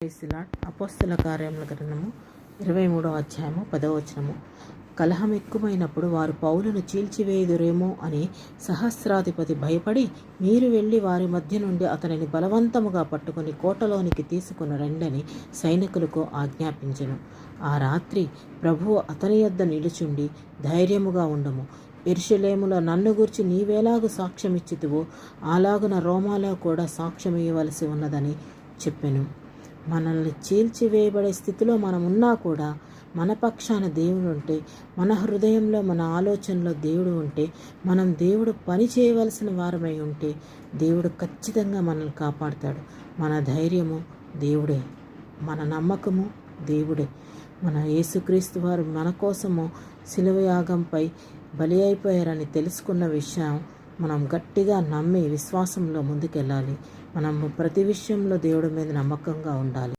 Praise the lord. అపోస్తల కార్యముల గ్రంథము 23వ అధ్యాయము 10వ వచనము. కలహం ఎక్కువైనప్పుడు వారు పౌలును చీల్చివేయుదురేమో అని సహస్రాధిపతి భయపడి, మీరు వెళ్ళి వారి మధ్య నుండి అతనిని బలవంతముగా పట్టుకొని కోటలోనికి తీసుకుని రండని సైనికులకు ఆజ్ఞాపించెను. ఆ రాత్రి ప్రభువు అతని యొద్ద నిలుచుండి, ధైర్యముగా ఉండము, యెరూషలేములో నన్ను గూర్చి నీవేలాగు సాక్ష్యమిచ్చితివో అలాగున రోమాలో కూడా సాక్ష్యమియ్యవలసి ఉన్నదని చెప్పెను. మనల్ని చీల్చివేయబడే స్థితిలో మనం ఉన్నా కూడా మన పక్షాన దేవుడు ఉంటే, మన హృదయంలో మన ఆలోచనలో దేవుడు ఉంటే, మనం దేవుడు పని చేయవలసిన వారమై ఉంటే దేవుడు ఖచ్చితంగా మనల్ని కాపాడుతాడు. మన ధైర్యము దేవుడే, మన నమ్మకము దేవుడే. మన యేసుక్రీస్తు వారు మన కోసము శిలువ యాగంపై బలి అయిపోయారని తెలుసుకున్న విషయం మనం గట్టిగా నమ్మి విశ్వాసంలో ముందుకెళ్ళాలి. మనం ప్రతి విషయంలో దేవుడి మీద నమ్మకంగా ఉండాలి.